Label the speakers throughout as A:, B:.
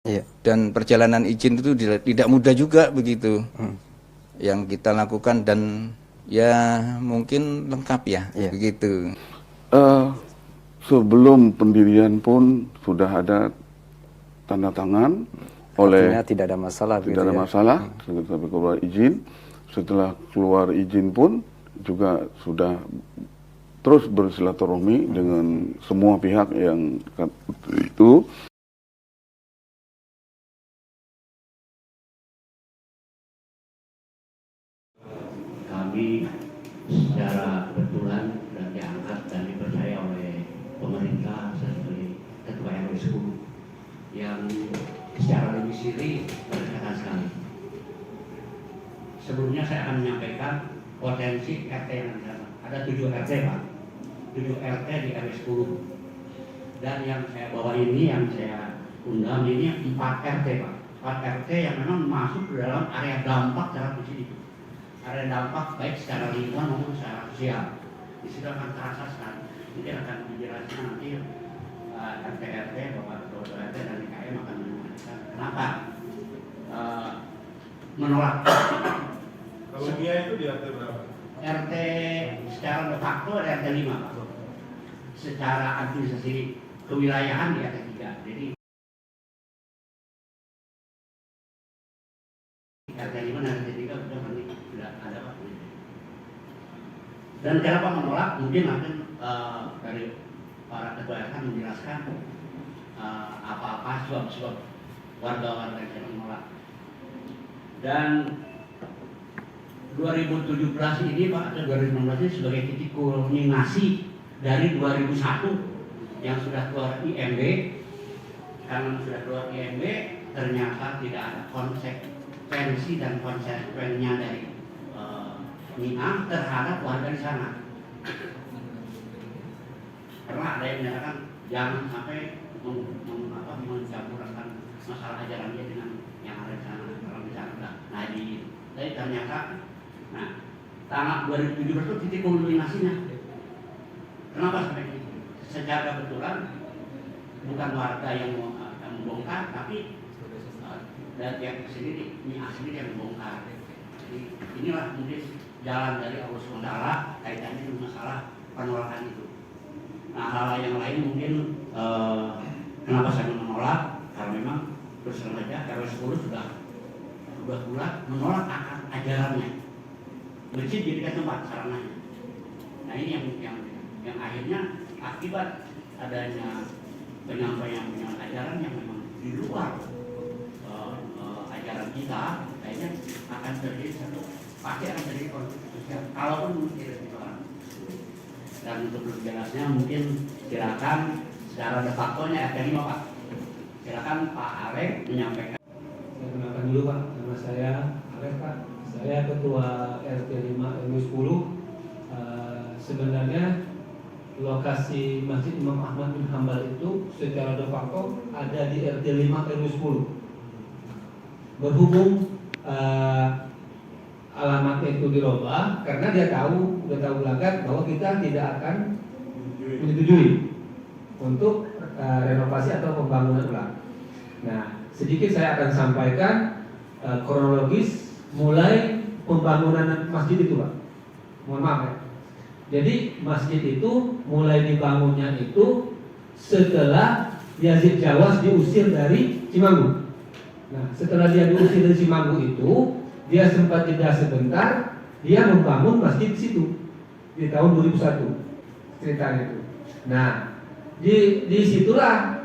A: Iya.
B: Dan perjalanan izin itu tidak mudah juga begitu. Yang kita lakukan dan ya mungkin lengkap ya, begitu.
C: Sebelum pendirian pun sudah ada tanda tangan oleh,
A: artinya tidak ada masalah.
C: tidak ada masalah sampai keluar izin. Setelah keluar izin pun juga sudah terus bersilaturahmi dengan semua pihak yang itu.
D: Kami secara kebetulan sudah diangkat dan dipercaya oleh pemerintah sebagai Ketua RW 10 yang secara domisili berdekatan sekali. Sebelumnya saya akan menyampaikan potensi RT yang ada. Ada 7 RT Pak, 7 RT di RW 10. Dan yang saya bawa ini, yang saya undang ini 4 RT Pak, 4 RT yang memang masuk ke dalam area dampak secara positif. Area dampak baik secara lingkungan maupun secara sosial. Di situ akan terasa sekali. Mungkin akan dijelaskan nanti RT-RT, Bapak Ketua RT dan IKM akan menjelaskan kenapa menolak.
E: Kalau dia itu di RT berapa?
D: RT secara de facto ada RT 5 Pak. Secara administrasi kewilayahan di RT 3. Jadi RT 5 dan RT 3 sudah ada Pak. Dan kenapa menolak? Mungkin nanti dari para ketua RT menjelaskan apa-apa sebab-sebab warga-warga yang menolak. Dan 2017 ini Pak, atau 2016 ini sebagai titik kulminasi dari 2001 yang sudah keluar IMB. Karena sudah keluar IMB, ternyata tidak ada konsekuensi dan konsekuensinya dari MIA terhadap warga di sana. Karena ada yang menyatakan jangan sampai mencampurkan masalah ajaran dia dengan yang ada di sana. Kalau di sana, nah tapi ternyata, nah tanggal 2017 itu titik kulminasinya. Kenapa sampai ini? Secara kebetulan bukan warga yang membongkar, tapi dari pihak sendiri, MIA sendiri yang membongkar. Jadi inilah mungkin jalan dari Allah SWT kaitannya dengan masalah penolakan itu. Nah hal yang lain mungkin kenapa saya menolak, karena memang terus terang saja RW 10 sudah bulat menolak akan ajarannya. Masjid jadikan tempat sarananya. Nah ini yang akhirnya akibat adanya penyampaian ajaran yang memang di luar ajaran kita, kayaknya akan terjadi pasti akan terjadi konflik sosial. Kalaupun tidak ditolak. Dan untuk lebih jelasnya mungkin silakan secara de facto-nya RT 5 Pak. Silakan Pak Alek menyampaikan.
F: Saya kenalkan dulu Pak, nama saya Alek Pak. Saya Ketua RT 5 RW 10. Sebenarnya lokasi Masjid Imam Ahmad bin Hambal itu secara de facto ada di RT 5 RW 10. Berhubung alamatnya itu dirubah karena dia udah tahu belakang bahwa kita tidak akan menyetujui untuk renovasi atau pembangunan ulang. Nah, sedikit saya akan sampaikan kronologis mulai pembangunan masjid itu Pak. Mohon maaf ya. Jadi masjid itu mulai dibangunnya itu setelah Yazid Jawas diusir dari Cimanggu. Nah, setelah dia diusir dari Cimanggu itu, dia sempat jeda sebentar, dia membangun masjid di situ di tahun 2001 ceritanya itu. Nah, di situlah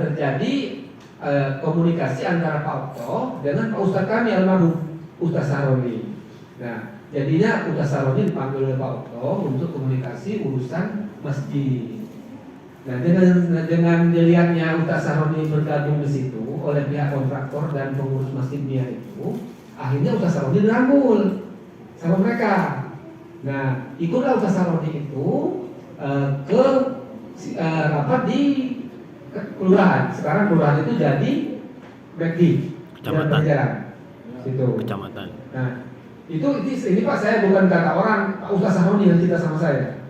F: terjadi komunikasi antara Pak Okto dengan Pak Ustadz kami almarhum Ustadz Saroni. Nah, jadinya Ustadz Saroni dipanggil oleh Pak Okto untuk komunikasi urusan masjid. Nah, dengan dilihatnya Ustadz Saroni bergabung di situ oleh pihak kontraktor dan pengurus masjidnya itu, akhirnya Ustadz Saroni dirangkul sama mereka. Nah, ikutlah Ustadz Saroni itu ke rapat di kelurahan. Sekarang kelurahan itu jadi McD,
G: kecamatan.
F: Situ.
G: Kecamatan.
F: Nah, ini Pak, saya bukan kata orang, Pak Ustadz Saroni yang cerita sama saya.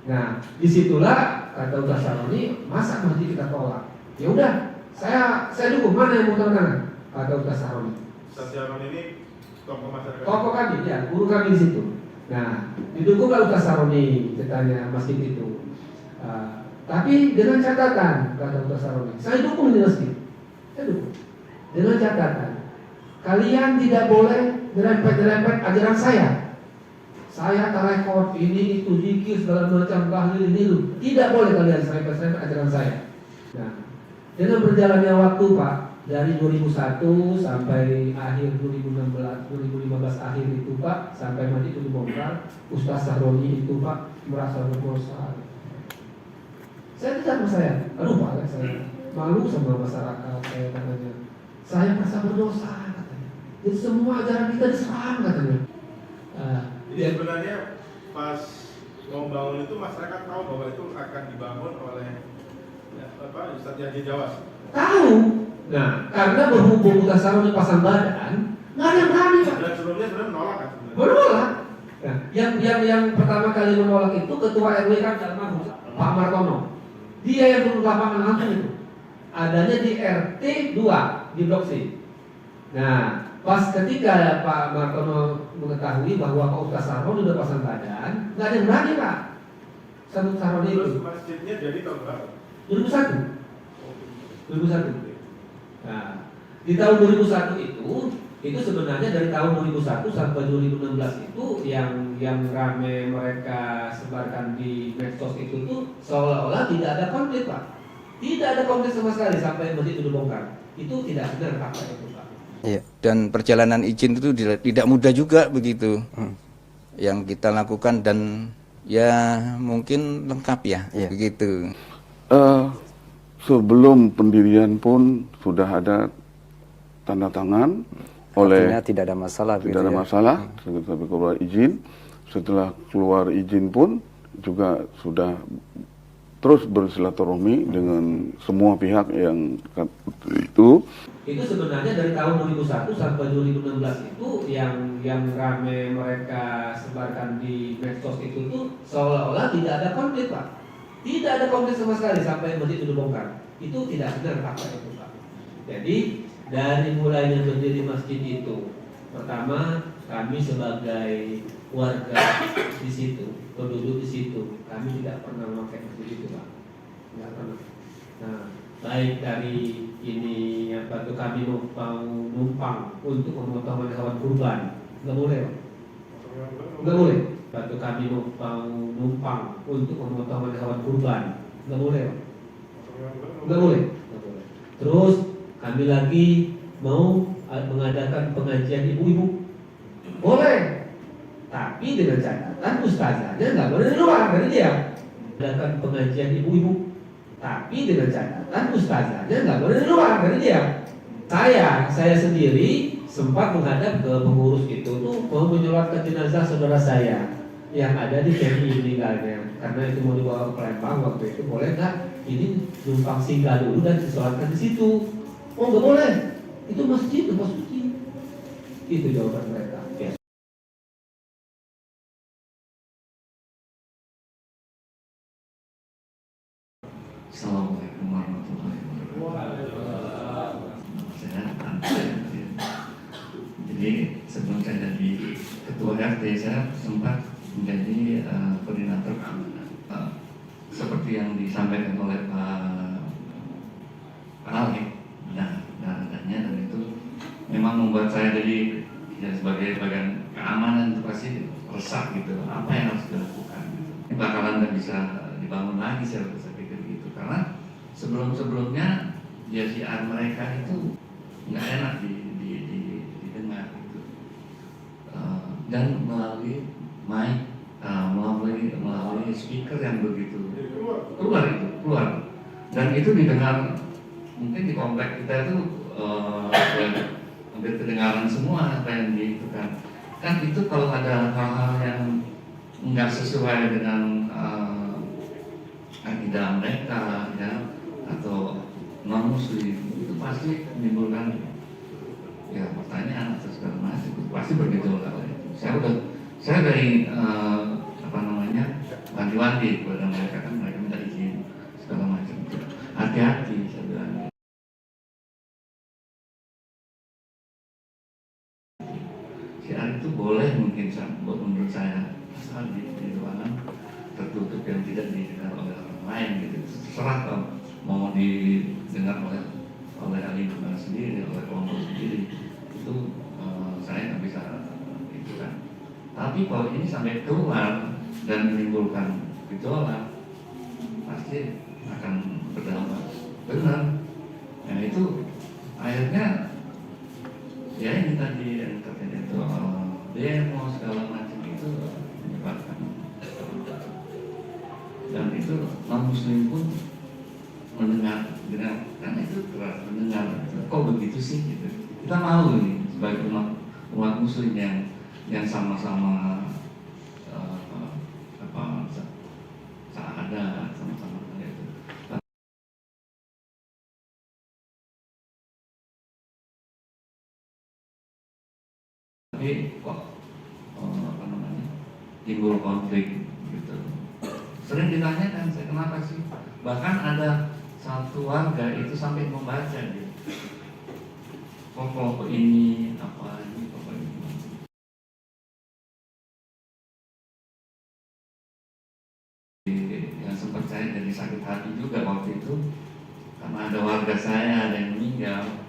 F: Nah, disitulah kata Ustadz Saroni, masa masjid kita tolak? Ya udah, Saya dukung. Mana yang mau tanda tangan? Kata Ustaz Saroni.
E: Ustaz Yaron ini tokoh masyarakat.
F: Tokoh kami, ya, guru kami di situ. Nah, didukung oleh Ustaz Saroni, ceritanya masjid itu. Tapi dengan catatan, kata Ustaz Saroni, saya dukung di masjid. Saya dukung. Dengan catatan, kalian tidak boleh nyerempet-nyerempet ajaran saya. Saya terekod ini itu zikir segala macam tahlil ini itu. Tidak boleh kalian serempet-serempet ajaran saya. Nah, dengan berjalannya waktu Pak, dari 2001 sampai akhir 2016, 2015 akhir itu Pak, sampai masjid itu dibongkar, Ustaz Saroni itu Pak merasa berdosa. Saya tidak percaya, aduh Pak, saya malu sama masyarakat, saya katanya. Saya merasa berdosa katanya. Jadi semua ajaran kita diserang katanya.
E: Jadi sebenarnya pas mau bangun itu masyarakat tahu bahwa itu akan dibangun oleh Ustadz Yahya Jawas.
F: Tahu. Nah, karena berhubung Ustaz Saroni pasang badan, nggak ada yang berani Pak.
E: Dan sebelumnya sebenarnya menolak kan sebenarnya.
F: Menolak. Nah, yang pertama kali menolak itu ketua RW kan almarhum Pak Martono. Dia yang turun lapangan langsung itu. Adanya di RT 2 di Blok C. Nah, pas ketika Pak Martono mengetahui bahwa Pak Ustaz Saroni udah pasang badan, nggak ada yang berani Pak. Satu Saroni itu.
E: Terus masjidnya jadi tahun berapa?
F: 2001. 2001. Nah, di tahun 2001 itu sebenarnya dari tahun 2001 sampai 2016 itu yang rame mereka sebarkan di medsos itu tuh seolah-olah tidak ada konflik Pak. Tidak ada konflik sama sekali sampai masjid itu dibongkar. Itu tidak benar fakta itu Pak.
B: Iya. Dan perjalanan izin itu tidak mudah juga begitu. Yang kita lakukan dan ya mungkin lengkap ya, begitu.
C: Sebelum pendirian pun sudah ada tanda tangan oleh
A: Artinya tidak ada masalah.
C: tidak ada masalah sampai keluar izin. Setelah keluar izin pun juga sudah terus bersilaturahmi dengan semua pihak yang itu.
F: Itu sebenarnya dari tahun 2001 sampai 2016 itu yang rame mereka sebarkan di medsos itu tuh seolah-olah tidak ada konflik Pak. Tidak ada konflik sama sekali sampai masjid itu dibongkar. Itu tidak benar fakta itu Pak. Jadi dari mulainya berdiri masjid itu, pertama kami sebagai warga di situ, penduduk di situ, kami tidak pernah memakai masjid itu Pak. Tidak pernah. Nah, baik dari ini apa tuh kami mau numpang untuk memotong hewan kurban, nggak boleh Pak. Nggak boleh. Bantu kami mau numpang untuk memotong hewan kurban, nggak boleh Pak. Nggak boleh. Terus kami lagi mau mengadakan pengajian ibu-ibu, boleh. Tapi dengan catatan ustazahnya nggak boleh di luar dari dia. Mengadakan pengajian ibu-ibu, tapi dengan catatan ustazahnya nggak boleh di luar dari dia. Saya sendiri sempat menghadap ke pengurus itu tuh mau menyolatkan jenazah saudara saya yang ada di KMI meninggalnya, karena itu mau dibawa ke Palembang waktu itu, boleh nggak ini numpang singgah dulu dan disolatkan di situ? Oh nggak boleh, itu masjid, tempat suci. Itu jawaban mereka. Ya.
G: Assalamualaikum warahmatullahi wabarakatuh. Jadi sebelum saya jadi ketua RT, saya sempat menjadi koordinator keamanan. Seperti yang disampaikan oleh Pak Alek, adanya, dan itu memang membuat saya jadi ya, sebagai bagian keamanan itu pasti resah gitu. Apa yang harus dilakukan? Ini bakalan nggak bisa dibangun lagi, saya pikir gitu. Karena sebelumnya ya siar mereka itu nggak enak didengar gitu. Dan melalui mic, melalui speaker yang begitu keluar, dan itu didengar mungkin di komplek kita itu hampir kedengaran semua apa yang itu kan itu kalau ada hal-hal yang nggak sesuai dengan akidah mereka ya atau non muslim itu pasti menimbulkan ya pertanyaan atau segala macam, pasti begitu lah. Saya dari wanti-wanti kepada mereka, kan mereka minta izin segala macam. Hati-hati saya bilang. saat itu boleh mungkin menurut saya asal di ruangan tertutup yang tidak didengar oleh orang lain gitu. Terserah kalau mau didengar oleh ahli lingkungan sendiri, oleh kelompok sendiri, itu saya nggak bisa itu kan. Tapi kalau ini sampai keluar dan menimbulkan gejolak, pasti akan berdampak. Benar. Nah itu akhirnya ya ini tadi yang terkait itu demo segala macam itu menyebabkan, dan itu non muslim pun mendengar karena itu keras mendengar kok begitu sih gitu. Kita malu nih sebagai umat muslim yang sama-sama ada sama-sama itu. Tapi kok timbul konflik gitu. Sering ditanyakan saya kenapa sih, bahkan ada satu warga itu sampai membaca dia kelompok ini apa ini kelompok ini. Yang sempat saya jadi sakit hati juga waktu itu karena ada warga saya ada yang meninggal.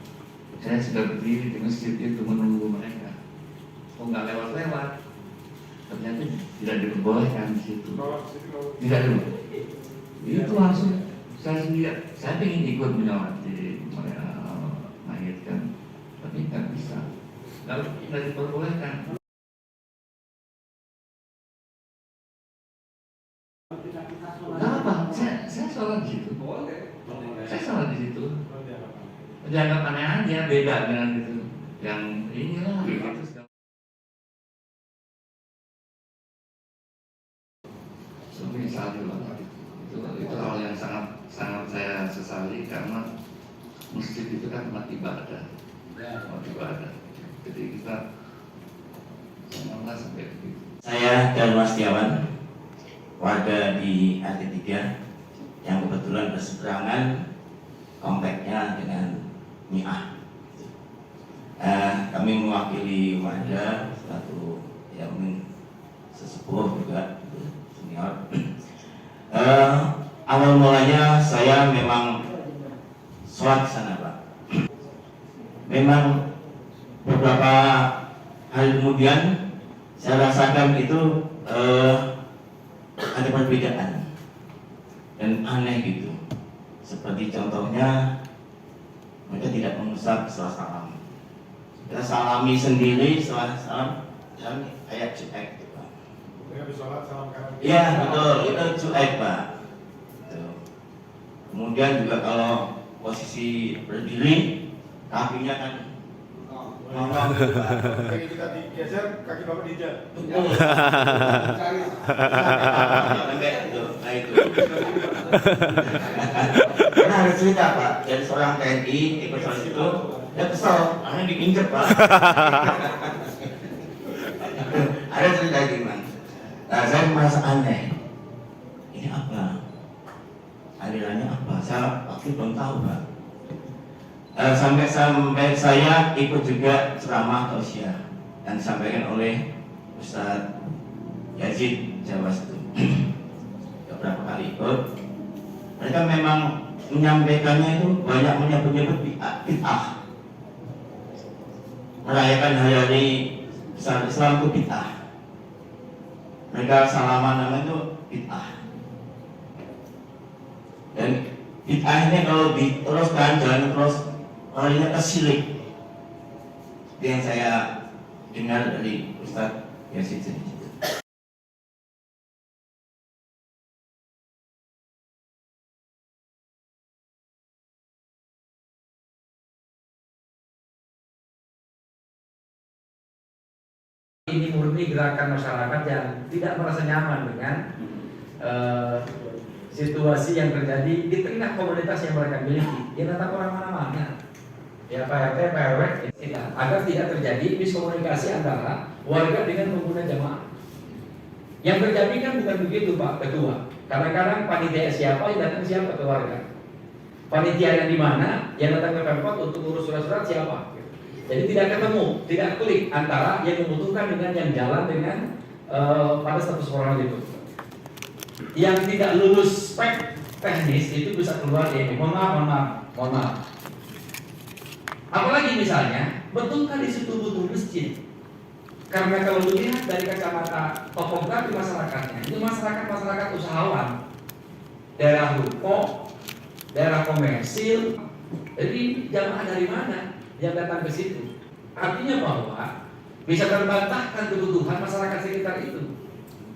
G: Saya sudah berdiri di masjid itu menunggu mereka. Oh nggak lewat-lewat, ternyata tidak diperbolehkan di situ. Tidak dulu. Itu langsung saya sendiri, saya ingin ikut menyolati mayat kan, tapi nggak bisa. Lalu tidak diperbolehkan. Kenapa? Saya sholat di situ. Saya sholat di situ. Dianggap aneh aja, beda dengan itu. Yang inilah gitu. Itu hal yang sangat saya sesali karena masjid itu kan tempat ibadah, jadi kita sampai begitu.
A: Saya Darma Setiawan, warga di RT 3 yang kebetulan berseberangan kompleknya dengan MIA. Kami mewakili warga suatu yang sesepuh juga senior. Awal mulanya saya memang sholat di sana, Pak. Memang beberapa hari kemudian saya rasakan itu ada perbedaan dan aneh gitu. Seperti contohnya mereka tidak mengusap setelah salam. Kita salami sendiri setelah salam dan kayak cuek gitu, Pak. Iya betul, itu cuek, Pak. Tuh. Kemudian juga kalau posisi berdiri, kakinya kan ngomong.
E: Kaki kita digeser, kaki bapak diinjak.
A: Betul. Nah itu. Karena ada cerita, Pak, dari seorang TNI ikut sholat itu, dia kesel, karena diinjak, Pak. Ada cerita gimana? Nah, saya merasa aneh. Ini apa? Alirannya apa? Saya waktu belum tahu, Pak. Sampai saya ikut juga ceramah tausiah yang disampaikan oleh Ustadz Yazid Jawa itu. Beberapa kali ikut. Mereka memang menyampaikannya itu banyak menyebut bid'ah. Merayakan hari besar Islam itu bid'ah. Mereka salaman namanya itu bid'ah. Dan bid'ah ini kalau diteruskan jalan terus orangnya kesirik. Itu yang saya dengar dari Ustadz Yazid.
H: Ini murni gerakan masyarakat yang tidak merasa nyaman dengan situasi yang terjadi di tengah komunitas yang mereka miliki. Dia datang orang mana-mana, ya Pak RT, Pak RW, agar tidak terjadi miskomunikasi antara warga dengan pengguna jamaah. Yang terjadi kan bukan begitu, Pak Ketua. Kadang-kadang panitia siapa yang datang siapa ke warga. Panitia yang di mana yang datang ke Pemkot untuk urus surat-surat siapa. Jadi tidak ketemu, tidak klik antara yang membutuhkan dengan yang jalan dengan pada status formal itu. Yang tidak lulus spek teknis itu bisa keluar di mohon maaf. Apalagi misalnya, betulkah di situ butuh masjid? Karena kalau dilihat dari kacamata topografi masyarakatnya, itu masyarakat usahawan, daerah ruko, daerah komersil. Jadi jamaah dari mana yang datang ke situ? Artinya bahwa bisa terbantahkan kebutuhan masyarakat sekitar itu.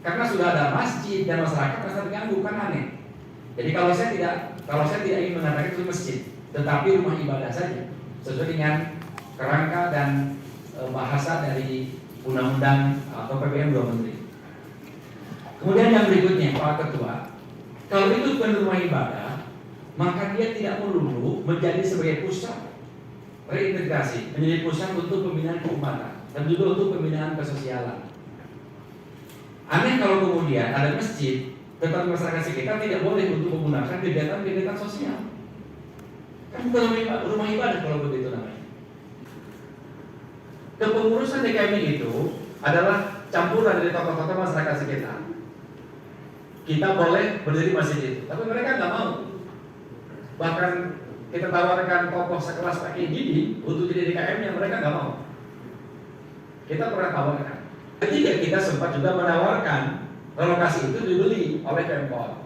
H: Karena sudah ada masjid dan masyarakat merasa terganggu, kan aneh. Jadi kalau saya tidak ingin mengatakan itu masjid, tetapi rumah ibadah saja, sesuai dengan kerangka dan bahasa dari Undang-Undang atau PPM 2 Menteri. Kemudian yang berikutnya, Pak Ketua, kalau itu bukan rumah ibadah, maka dia tidak melulu menjadi sebagai pusat reintegrasi, menjadi pusat untuk pembinaan keumatan dan juga untuk pembinaan kesosialan. Aneh kalau kemudian ada masjid, tetapi masyarakat sekitar tidak boleh untuk menggunakan kegiatan-kegiatan sosial. Kan bukan rumah ibadah kalau begitu namanya. Kepengurusan DKM itu adalah campuran dari tokoh-tokoh masyarakat sekitar. Kita boleh berdiri masjid itu, tapi mereka nggak mau. Bahkan kita tawarkan tokoh sekelas Pak Gidi untuk jadi DKM-nya, mereka nggak mau. Kita pernah tawarkan. Ketiga, kita sempat juga menawarkan relokasi itu dibeli oleh Pemkot.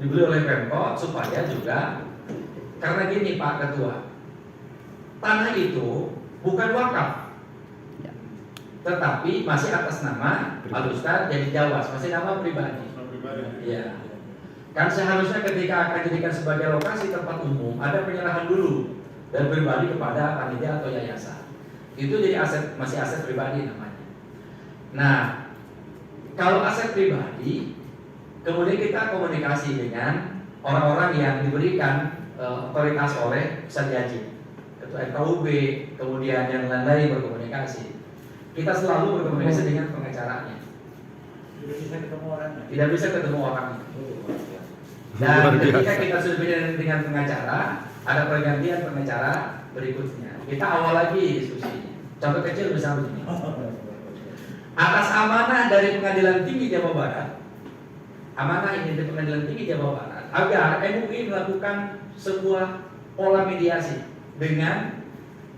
H: Dibeli oleh Pemkot supaya juga, karena gini Pak Ketua, tanah itu bukan wakaf, tetapi masih atas nama Al-Ustaz jadi Jawas, masih nama pribadi. Ya. Kan seharusnya ketika akan dijadikan sebagai lokasi tempat umum, ada penyerahan dulu dan pribadi kepada panitia atau yayasan. Itu jadi aset, masih aset pribadi namanya. Nah, kalau aset pribadi, kemudian kita komunikasi dengan orang-orang yang diberikan otoritas oleh Ustaz Haji, Ketua FKUB, kemudian yang lain-lain berkomunikasi. Kita selalu berkomunikasi dengan pengacaranya. Tidak bisa ketemu orangnya. Dan ketika kita sudah bicara dengan pengacara, ada pergantian pengacara berikutnya. Kita awal lagi diskusinya. Contoh kecil misalnya begini. Atas amanah dari Pengadilan Tinggi Jawa Barat, amanah ini dari Pengadilan Tinggi Jawa Barat, agar MUI melakukan sebuah pola mediasi dengan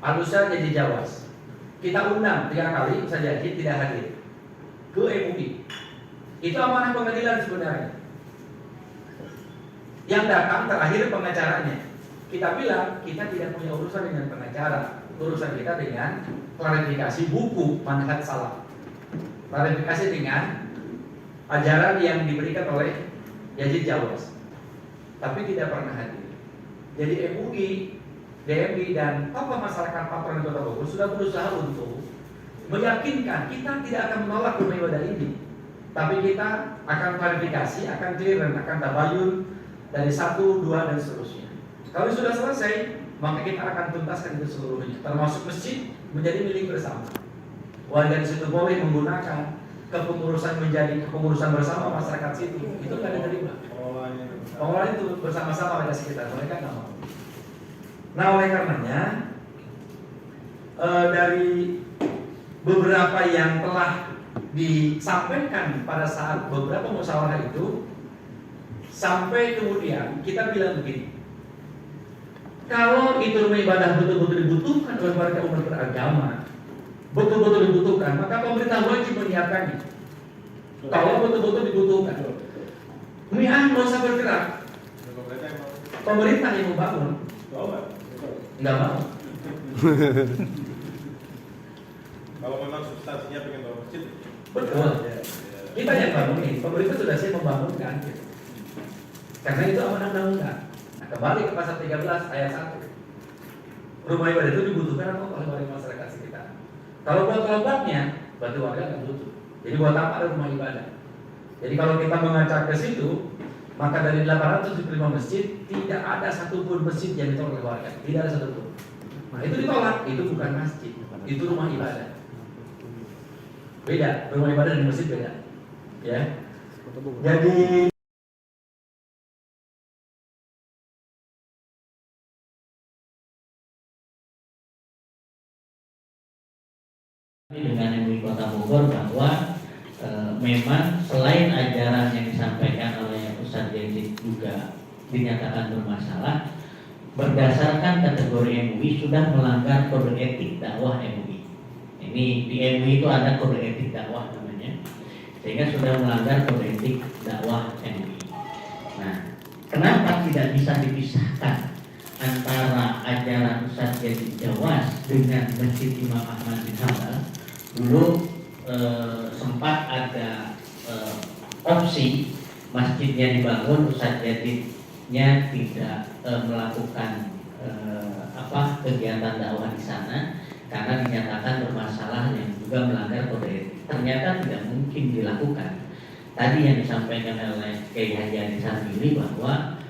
H: Al-Ustaz Haji Jawas. Kita undang 3 kali, Ustaz Haji tidak hadir ke MUI. Itu amanah pengadilan sebenarnya. Yang datang terakhir pengacaranya. Kita bilang kita tidak punya urusan dengan pengacara, urusan kita dengan klarifikasi buku manhaj salaf, klarifikasi dengan ajaran yang diberikan oleh Yazid Jawas. Tapi tidak pernah hadir. Jadi MUI, DMI dan tokoh masyarakat Patron Kota Bogor sudah berusaha untuk meyakinkan kita tidak akan menolak rumah ibadah ini, tapi kita akan klarifikasi, akan clearance, akan tabayun dari 1, 2 dan seterusnya. Kalau sudah selesai, maka kita akan tuntaskan itu seluruhnya, termasuk masjid menjadi milik bersama. Warga di situ boleh menggunakan, kepengurusan menjadi kepengurusan bersama masyarakat situ. Itu nggak diterima. Pengelolaan itu bersama-sama warga sekitar, mereka nggak mau. Nah, oleh karenanya dari beberapa yang telah disampaikan pada saat beberapa musyawarah itu, sampai kemudian kita bilang begini, kalau itu rumah ibadah betul-betul dibutuhkan oleh warga umat beragama, betul-betul dibutuhkan, maka pemerintah wajib menyiapkannya. Kalau betul-betul dibutuhkan, nggak usah bergerak. Pemerintah yang membangun, nggak mau.
E: Kalau memang substansinya pengen bangun masjid,
H: Betul. Kita yang bangunin, pemerintah sudah siap membangunkan. Karena itu amanah undang-undang. Nah, kembali ke pasal 13 ayat 1. Rumah ibadah itu dibutuhkan atau oleh warga masyarakat sekitar. Kalau buat kelompoknya, berarti warga nggak butuh. Jadi buat apa ada rumah ibadah? Jadi kalau kita mengacak ke situ, maka dari 875 masjid tidak ada satupun masjid yang ditolak oleh warga. Tidak ada satupun. Nah, itu ditolak. Itu bukan masjid, itu rumah ibadah. Beda, rumah ibadah dan masjid beda. Ya. Jadi
I: Dengan MUI Kota Bogor bahwa memang selain ajaran yang disampaikan oleh Ustadz Yazid juga dinyatakan bermasalah, berdasarkan kategori MUI sudah melanggar kode etik dakwah MUI. Ini di MUI itu ada kode etik dakwah namanya, sehingga sudah melanggar kode etik dakwah MUI. Nah, kenapa tidak bisa dipisahkan antara ajaran Ustadz Yazid Jawas dengan Masjid Imam Ahmad bin Hanbal? Dulu sempat ada opsi masjidnya dibangun, Ustadz Yazidnya tidak melakukan kegiatan dakwah di sana karena dinyatakan bermasalah yang juga melanggar kode etik. Ternyata tidak mungkin dilakukan. Tadi yang disampaikan oleh Kiai Haji Adi Sarmili bahwa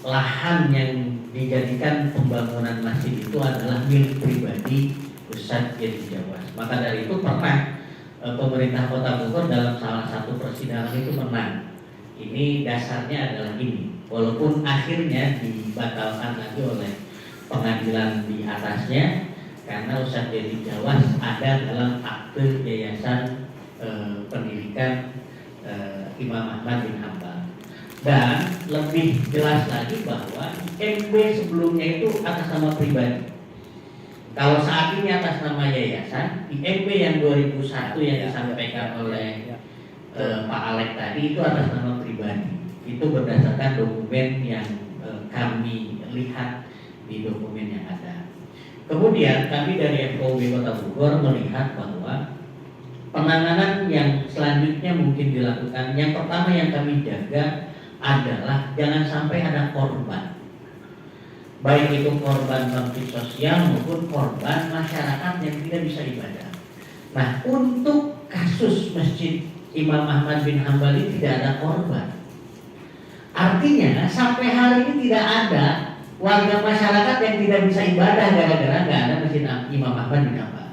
I: lahan yang dijadikan pembangunan masjid itu adalah milik pribadi Ustadz Yazid Jawas. Maka dari itu pernah pemerintah Kota Bogor dalam salah satu persidangan itu menang. Ini dasarnya adalah ini. Walaupun akhirnya dibatalkan lagi oleh pengadilan di atasnya karena Ustadz Yazid Jawas ada dalam akte yayasan pendidikan Imam Ahmad bin Hanbal. Dan lebih jelas lagi bahwa MB sebelumnya itu atas nama pribadi. Kalau saat ini atas nama yayasan, IMB yang 2001 yang disampaikan oleh Pak Alek tadi itu atas nama pribadi. Itu berdasarkan dokumen yang kami lihat di dokumen yang ada. Kemudian kami dari FOB Kota Bogor melihat bahwa penanganan yang selanjutnya mungkin dilakukan. Yang pertama yang kami jaga adalah jangan sampai ada korban. Baik itu korban konflik sosial maupun korban masyarakat yang tidak bisa ibadah. Nah, untuk kasus Masjid Imam Ahmad bin Hanbal ini tidak ada korban. Artinya sampai hari ini tidak ada warga masyarakat yang tidak bisa ibadah gara-gara nggak ada Masjid Imam Ahmad bin Hanbal.